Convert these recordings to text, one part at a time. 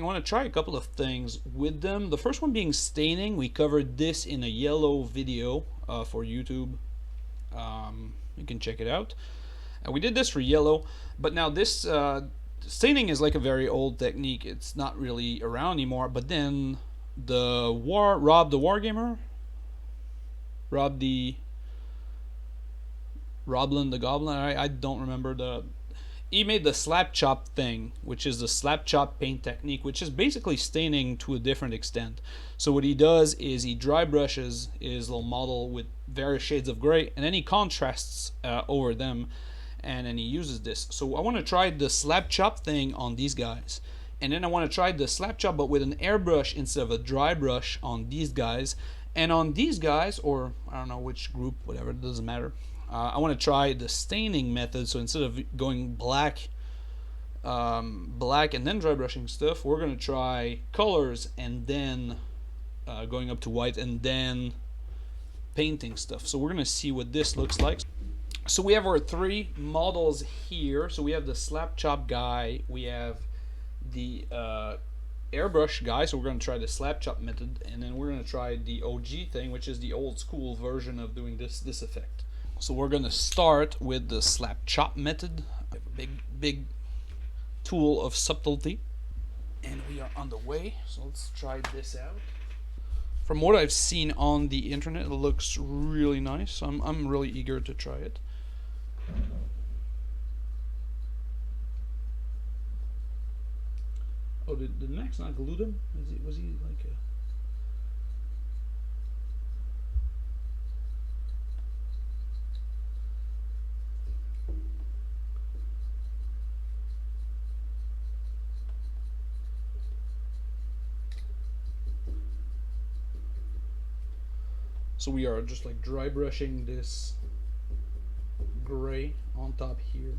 want to try a couple of things with them. The first one being staining. We covered this in a yellow video for YouTube. You can check it out. We did this for yellow, but now this staining is like a very old technique. It's not really around anymore. But then Rob the Wargamer, Roblin the Goblin. I don't remember he made the slap chop thing, which is the slap chop paint technique, which is basically staining to a different extent. So what he does is he dry brushes his little model with various shades of gray, and then he contrasts over them, and then he uses this. So I want to try the slap chop thing on these guys, and then I want to try the slap chop but with an airbrush instead of a dry brush on these guys. And on these guys, or I don't know which group, whatever, it doesn't matter. I want to try the staining method. So instead of going black and then dry brushing stuff, we're going to try colors and then going up to white and then painting stuff. So we're going to see what this looks like. So we have our three models here. So we have the slap chop guy, we have the airbrush guy, so we're going to try the slap chop method, and then we're going to try the OG thing, which is the old school version of doing this effect. So we're going to start with the slap chop method. I have a big tool of subtlety, and we are on the way. So let's try this out. From what I've seen on the internet, it looks really nice. So I'm really eager to try it. Oh, did Max not glue them? Was he like a... So we are just like dry brushing this gray on top here.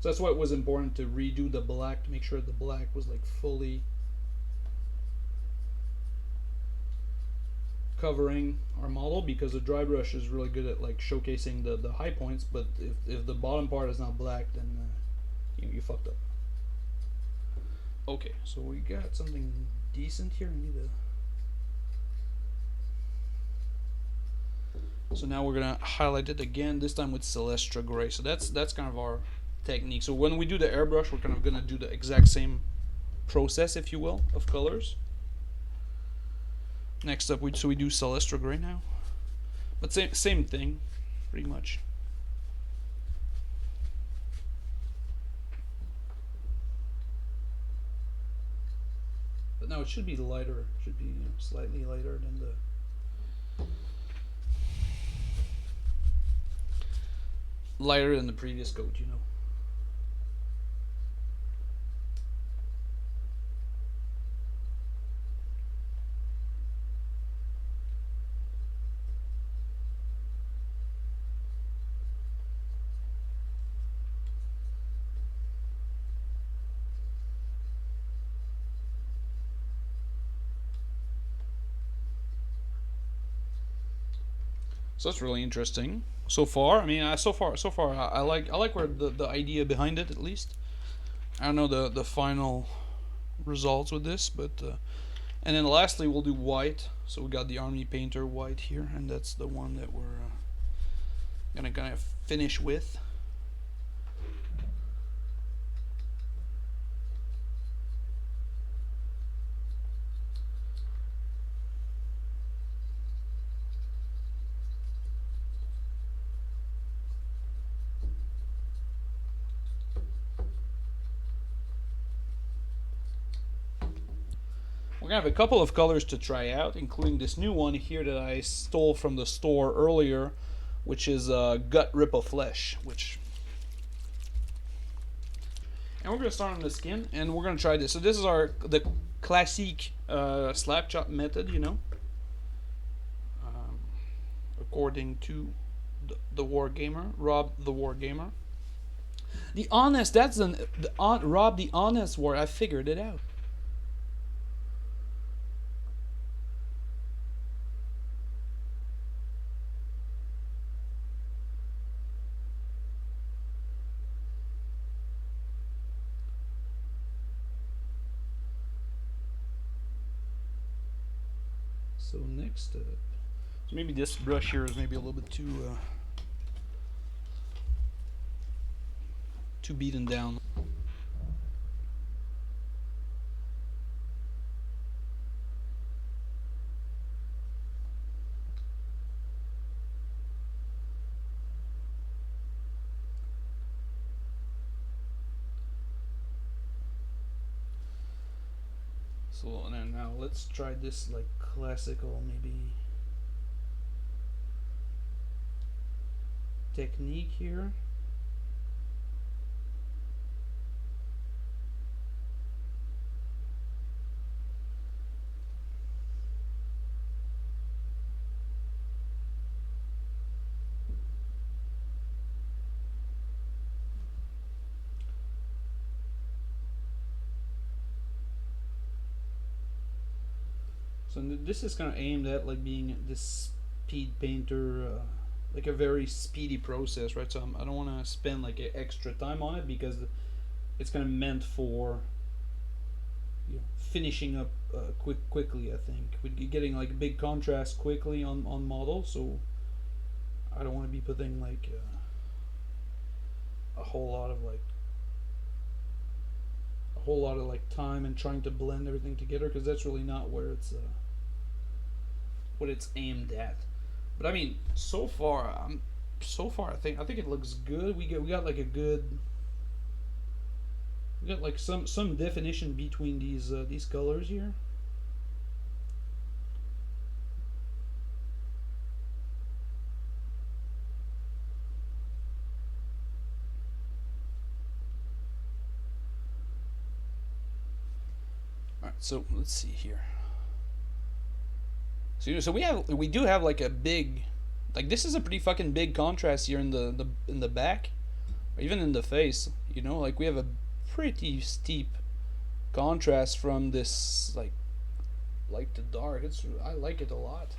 So that's why it was important to redo the black, to make sure the black was like fully covering our model, because the dry brush is really good at like showcasing the high points, but if the bottom part is not black, then you fucked up. Okay, so we got something decent here. So now we're gonna highlight it again, this time with Celestra Gray. So that's kind of our technique. So when we do the airbrush, we're kind of gonna do the exact same process, if you will, of colors. Next up, we do Celestra Gray now, but same thing, pretty much. But now it should be lighter. It should be slightly lighter than the. Lighter than the previous coat, So that's really interesting so far. I mean, so far I like where the idea behind it, at least. I don't know the final results with this, but and then lastly we'll do white. So we got the Army Painter white here, and that's the one that we're gonna kind of finish with. We're gonna have a couple of colors to try out, including this new one here that I stole from the store earlier, which is Gut Rip of Flesh. And we're gonna start on the skin, and we're gonna try this. So this is the classic slap chop method, according to the Wargamer, Rob the Wargamer. The Honest, that's Rob the Honest War. I figured it out. So next up, so maybe this brush here is maybe a little bit too beaten down. So now let's try this like classical maybe technique here. So this is kind of aimed at like being this speed painter, like a very speedy process, right? So I don't want to spend like extra time on it because it's kind of meant for finishing up quickly. I think with getting like big contrast quickly on models. So I don't want to be putting like a whole lot of time and trying to blend everything together, because that's really not where it's what it's aimed at. But I mean, so far I think it looks good. We got like some definition between these colors here. All right, so let's see here. So we do have like a big, like this is a pretty fucking big contrast here in the back, or even in the face. Like we have a pretty steep contrast from this like light to dark. I like it a lot.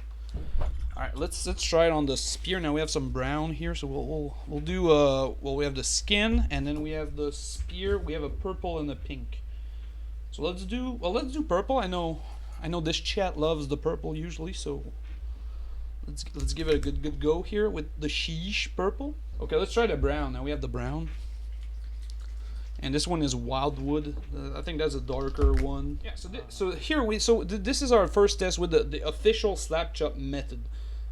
All right, let's try it on the spear. Now we have some brown here, so we'll do well, we have the skin, and then we have the spear. We have a purple and a pink. So let's do purple. I know this chat loves the purple usually, so let's give it a good go here with the sheesh purple. Okay, let's try the brown. Now we have the brown, and this one is wildwood. I think that's a darker one. Yeah. So this is our first test with the official slap chop method.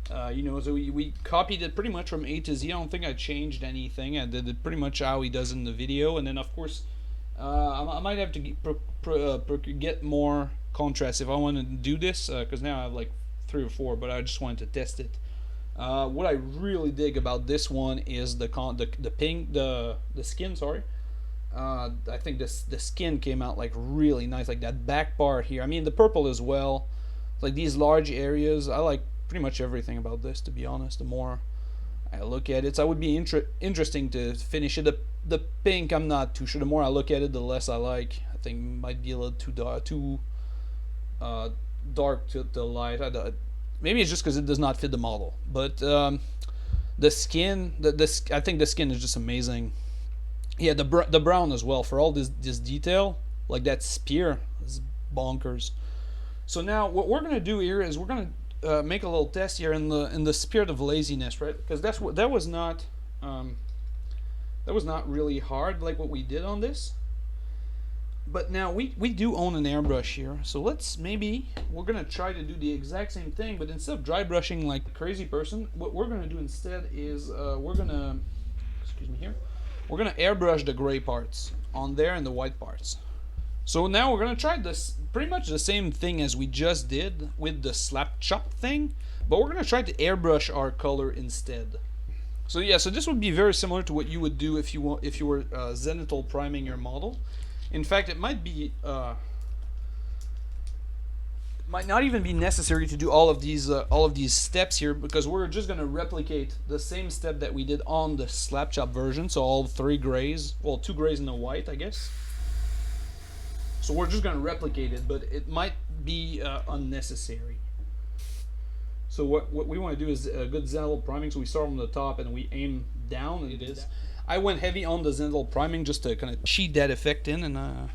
So we copied it pretty much from A to Z. I don't think I changed anything. I did it pretty much how he does in the video, and then of course I might have to get more contrast if I want to do this, because now I have like 3 or 4, but I just wanted to test it. What I really dig about this one is the pink, the skin. Sorry, I think the skin came out like really nice, like that back part here. I mean the purple as well, like these large areas. I like pretty much everything about this, to be honest. The more I look at it, so it would be interesting to finish it. The pink, I'm not too sure. The more I look at it, the less I like. I think it might be a little too dark to light. Maybe it's just because it does not fit the model. But the skin, I think the skin is just amazing. Yeah, the brown as well, for all this detail, like that spear is bonkers. So now what we're gonna do here is we're gonna make a little test here in the spirit of laziness, right? Because that was not really hard like what we did on this. But now we do own an airbrush here, so we're gonna try to do the exact same thing, but instead of dry brushing like a crazy person, what we're gonna do instead is we're gonna airbrush the gray parts on there and the white parts. So now we're gonna try this pretty much the same thing as we just did with the slap chop thing, but we're gonna try to airbrush our color instead. So yeah, so this would be very similar to what you would do if you were zenithal priming your model. In fact, it might not even be necessary to do all of these steps here, because we're just going to replicate the same step that we did on the slap chop version. So all 3 grays, well, 2 grays and a white, I guess. So we're just going to replicate it, but it might be unnecessary. So what we want to do is a good zenithal priming. So we start from the top and we aim down. It is. I went heavy on the zenithal priming just to kind of cheat that effect in, and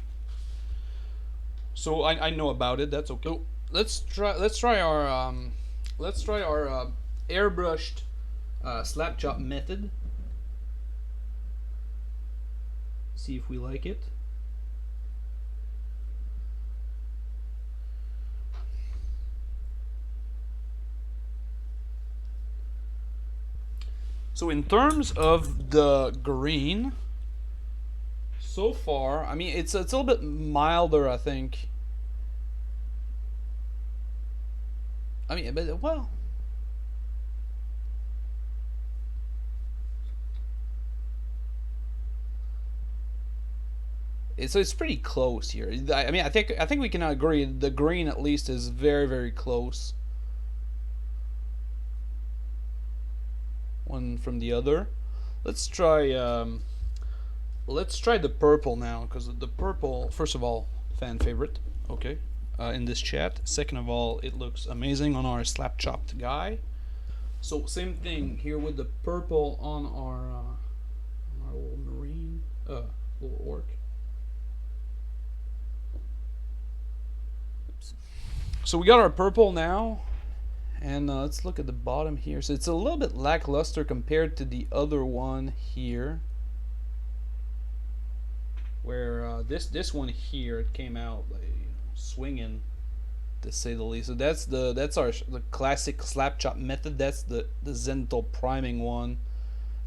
so I know about it. That's okay. let's try our airbrushed slap chop method. See if we like it. So in terms of the green, so far, I mean, it's a little bit milder, I think. I mean, but well, it's pretty close here. I mean, I think we can agree the green at least is very very close one from the other. Let's try let's try the purple now, because the purple, first of all, fan favorite. Okay, in this chat. Second of all, it looks amazing on our slap chopped guy. So same thing here with the purple on our little marine, little orc. Oops. So we got our purple now, and let's look at the bottom here. So it's a little bit lackluster compared to the other one here, where this one here, it came out like, swinging, to say the least. So that's the classic slap chop method. That's the zenithal priming one.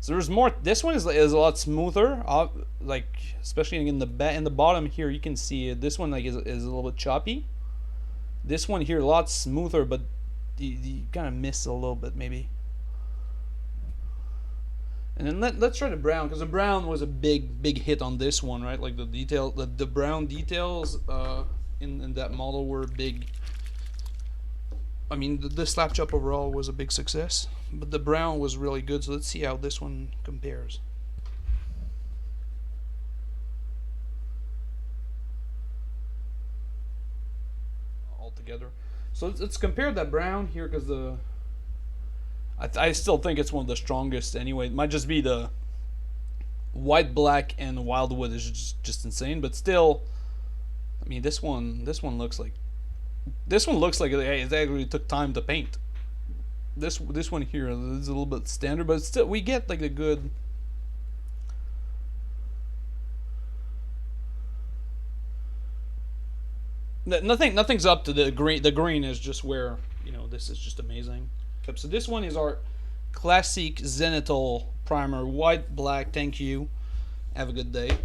So there's more. This one is a lot smoother. Like especially in the bottom here, you can see it. This one like is a little bit choppy. This one here a lot smoother, but you kind of miss a little bit maybe. And then let's try the brown, because the brown was a big hit on this one, right? Like the brown details in that model were big. I mean, the slap chop overall was a big success, but the brown was really good. So let's see how this one compares. All together. So let's compare that brown here, because I still think it's one of the strongest anyway. It might just be the white, black, and wildwood is just insane, but still, I mean, this one looks like it actually took time to paint. This one here is a little bit standard, but still we get like a good. Nothing's up to the green. The green is just where, this is just amazing. So this one is our classic zenithal primer, white, black. Thank you. Have a good day.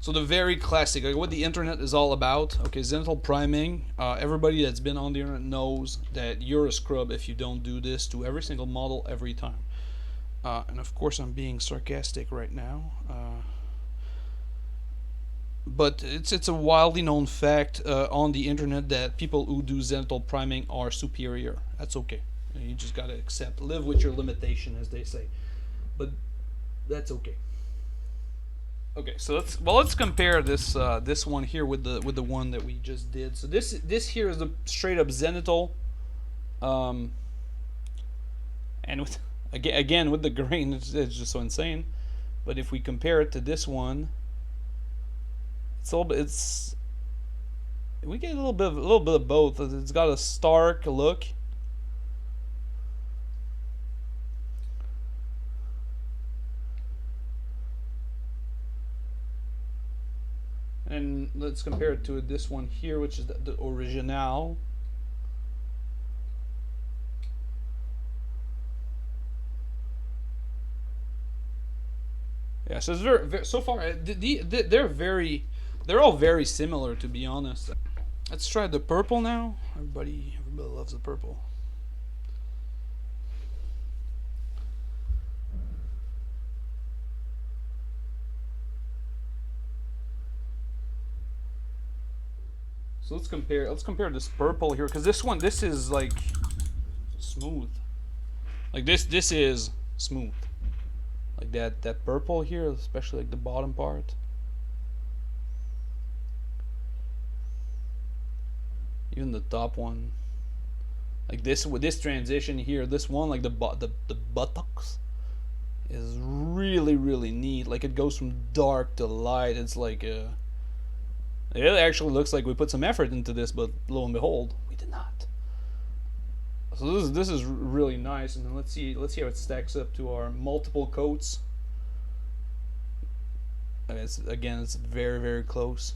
So the very classic, like what the internet is all about. Okay, zenithal priming. Everybody that's been on the internet knows that you're a scrub if you don't do this to every single model every time. And of course, I'm being sarcastic right now. But it's a widely known fact on the internet that people who do zenithal priming are superior. That's okay. You just gotta accept, live with your limitation, as they say. But that's okay. Okay, so let's compare this one here with the one that we just did. So this here is the straight up zenithal, and with again with the green, it's just so insane. But if we compare it to this one, we get a little bit of both. It's got a stark look. And let's compare it to this one here, which is the original. Yeah, so it's very so far they're all very similar, to be honest. Let's try the purple now. Everybody loves the purple. So let's compare this purple here, because this is like smooth. Like this is smooth. Like that purple here, especially like the bottom part. Even the top one. Like this, with this transition here, this one, like the buttocks is really neat. Like it goes from dark to light. It's like It actually looks like we put some effort into this, but lo and behold, we did not. So this is really nice, and then let's see how it stacks up to our multiple coats. And it's very, very close.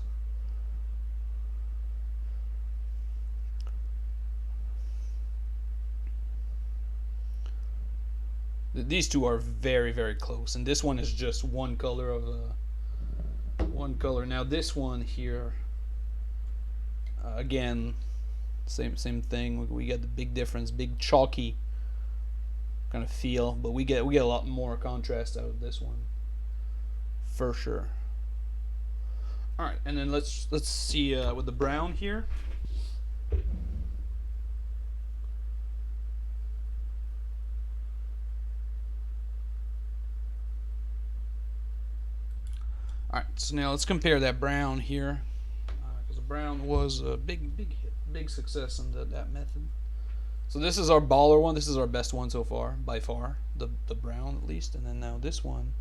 These two are very, very close, and this one is just one color of one color. Now this one here, again, same thing. We get the big difference, big chalky kind of feel, but we get a lot more contrast out of this one for sure. All right, and then let's see with the brown here. Alright, so now let's compare that brown here, because the brown was a big hit, big success in that method. So this is our baller one. This is our best one so far, by far, the brown at least. And then now this one,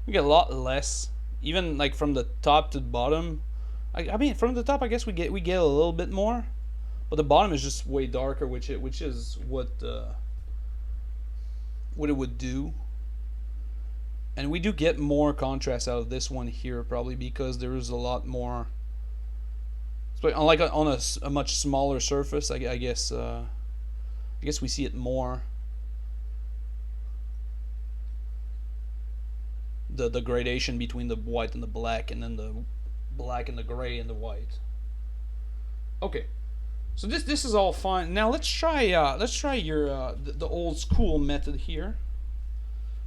we get a lot less, even like from the top to the bottom. I mean, from the top, I guess we get a little bit more, but the bottom is just way darker, which is what it would do. And we do get more contrast out of this one here, probably because there is a lot more. Like on a much smaller surface, I guess we see it more. The gradation between the white and the black, and then the black and the gray and the white. Okay, so this is all fine. Now let's try your the old school method here.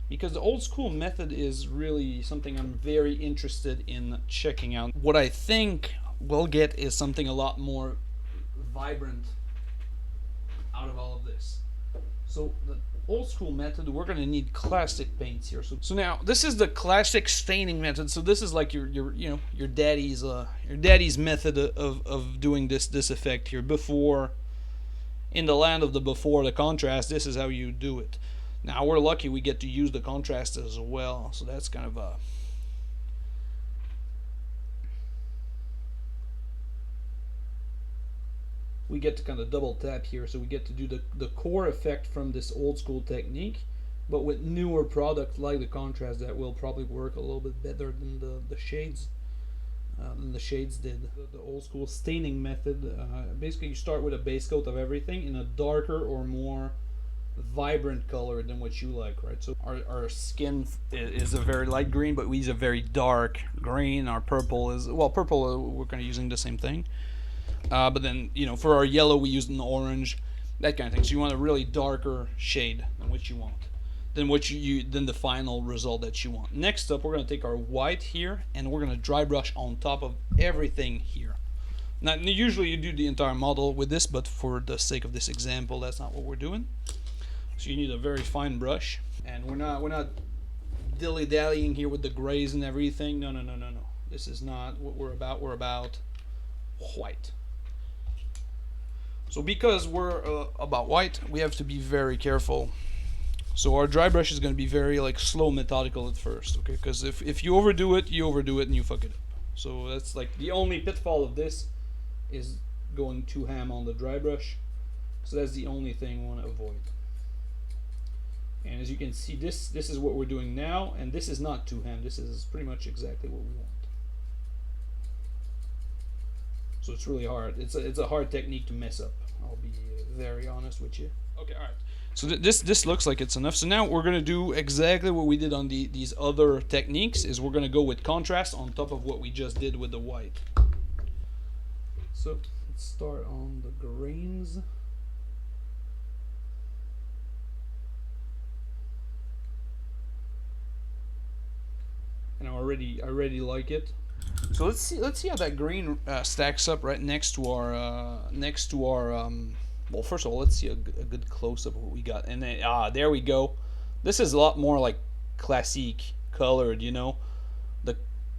Because the old school method is really something I'm very interested in checking out. What I think we'll get is something a lot more vibrant out of all of this. So the old school method, we're going to need classic paints here. So now this is the classic staining method. So this is like your daddy's method of doing this effect here. Before, in the land of the before the contrast, this is how you do it. Now we're lucky we get to use the contrast as well, so that's kind of a we get to kind of double tap here, so we get to do the core effect from this old school technique, but with newer products like the contrast that will probably work a little bit better than the shades did. The old school staining method, basically you start with a base coat of everything in a darker or more vibrant color than what you like, right? So our skin is a very light green, but we use a very dark green. Our purple is, well, purple, we're kind of using the same thing, but then for our yellow we use an orange, that kind of thing. So you want a really darker shade than what you want, than the final result that you want. Next up, we're going to take our white here and we're going to dry brush on top of everything here. Now usually you do the entire model with this, but for the sake of this example, that's not what we're doing. So you need a very fine brush, and we're not dilly-dallying here with the grays and everything. No. This is not what we're about. We're about white. So because we're about white, we have to be very careful. So our dry brush is going to be very slow, methodical at first, okay? Because if you overdo it and you fuck it up. So that's like the only pitfall of this is going too ham on the dry brush. So that's the only thing we want to avoid. And as you can see, this is what we're doing now, and this is not too ham. This is pretty much exactly what we want. So it's really hard. It's a hard technique to mess up. I'll be very honest with you. Okay, all right. So this looks like it's enough. So now we're gonna do exactly what we did on these other techniques. Is we're gonna go with contrast on top of what we just did with the white. So let's start on the grains. And I already like it. So let's see how that green stacks up right next to our well, first of all, let's see a good close up of what we got. And then there we go. This is a lot more like classic colored, the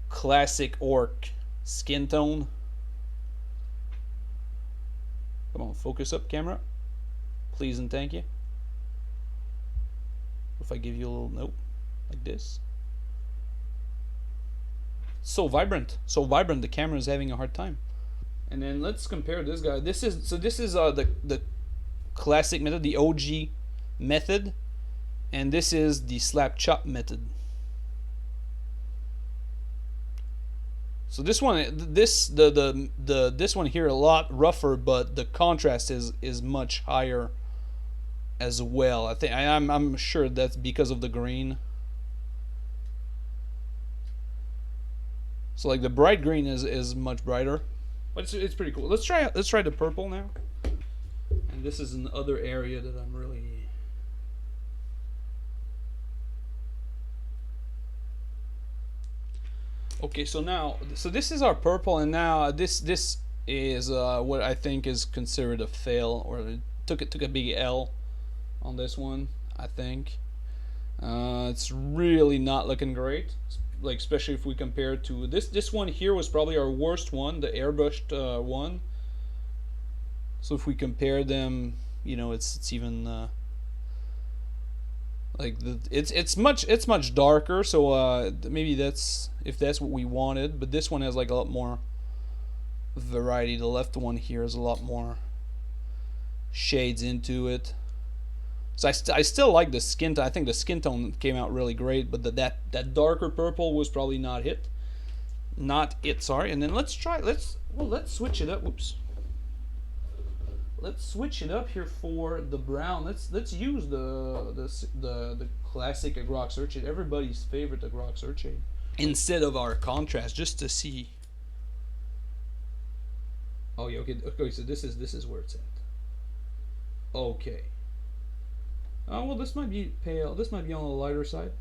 classic orc skin tone. Come on, focus up, camera, please and thank you. If I give you a little note like this. so vibrant, so vibrant. The camera is having a hard time. And then let's compare this guy. This is the classic method, the OG method, and this is the slap chop method. So this one, this one here a lot rougher, but the contrast is much higher as well. I think I'm sure that's because of the green. So like the bright green is much brighter, but it's pretty cool. Let's try the purple now. And this is another area that I'm really. Okay, so this is our purple, and now this is what I think is considered a fail, or it took a big L on this one. I think it's really not looking great, like especially if we compare to this one here was probably our worst one, the airbrushed one. So if we compare them, you know, it's even. Like it's much darker, so maybe that's if that's what we wanted. But this one has like a lot more variety. The left one here is a lot more shades into it. So I still like the skin tone. I think the skin tone came out really great, but that darker purple was probably not it. Sorry. And then let's switch it up. Whoops. Let's switch it up here for the brown. Let's use the classic Agrok Searchade, everybody's favorite Agrok Searchade, instead of our contrast, just to see. Oh yeah, okay. So this is where it's at. Okay. Oh well, this might be pale. This might be on the lighter side.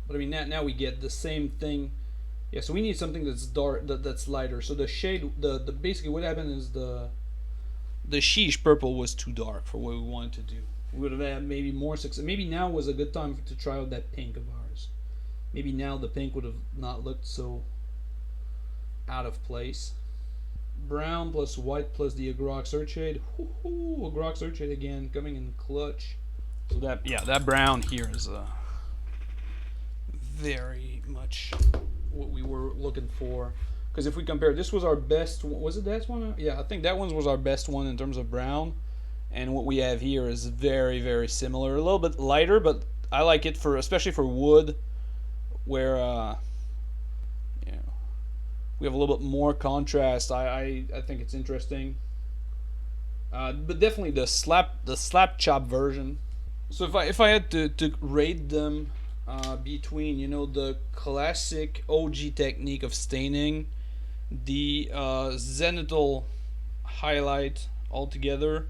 But I mean, now we get the same thing. Yeah, so we need something that's dark, that's lighter. So the shade, the basically what happened is the sheesh purple was too dark for what we wanted to do. We would have had maybe more success. Maybe now was a good time to try out that pink of ours. Maybe now the pink would have not looked so out of place. Brown plus white plus the Agrok Searchade. Agrok Searchade again, coming in clutch. So that brown here is very much what we were looking for, because if we compare, this was our best one. Was it that one? Yeah, I think that one was our best one in terms of brown, and what we have here is very, very similar, a little bit lighter, but I like it for especially for wood, where you know, we have a little bit more contrast. I think it's interesting, but definitely the slap chop version. So if I had to rate them between, you know, the classic OG technique of staining, the zenithal highlight altogether,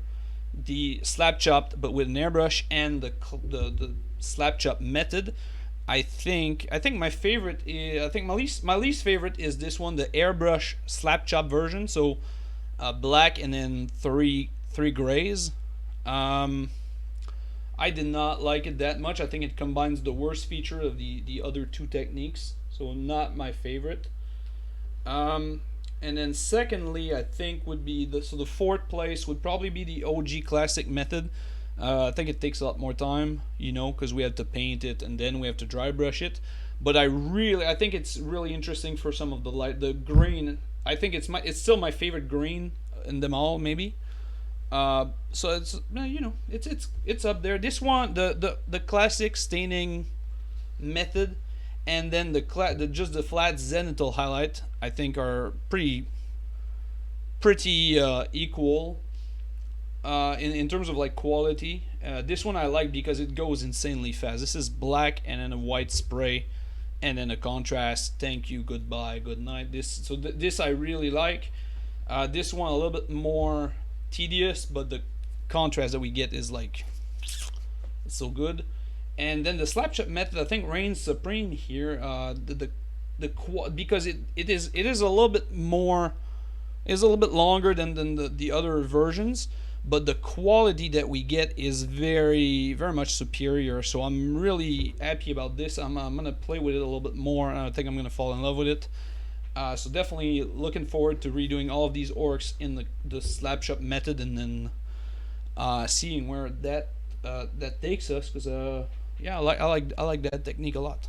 the slap chopped but with an airbrush, and the slap chop method, I think my favorite is, I think my least favorite is this one, the airbrush slap chop version. So black and then three grays. I did not like it that much. I think it combines the worst feature of the other two techniques, so not my favorite. And then secondly, I think would be the fourth place would probably be the OG classic method. I think it takes a lot more time, you know, because we have to paint it and then we have to dry brush it. But I think it's really interesting for some of the green. I think it's still my favorite green in them all, maybe. So it's, you know, it's up there. This one, the classic staining method, and then just the flat zenithal highlight, I think are pretty equal in terms of like quality. This one I like because it goes insanely fast. This is black and then a white spray and then a contrast. Thank you, goodbye, good night. This I really like. This one a little bit more tedious, but the contrast that we get is like, it's so good. And then the slap chop method, I think, reigns supreme here. Because it is a little bit more, is a little bit longer than the other versions, but the quality that we get is very, very much superior. So I'm really happy about this. I'm gonna play with it a little bit more, and I think I'm gonna fall in love with it. So definitely looking forward to redoing all of these orcs in the slap chop method, and then seeing where that takes us. Because yeah, I like that technique a lot.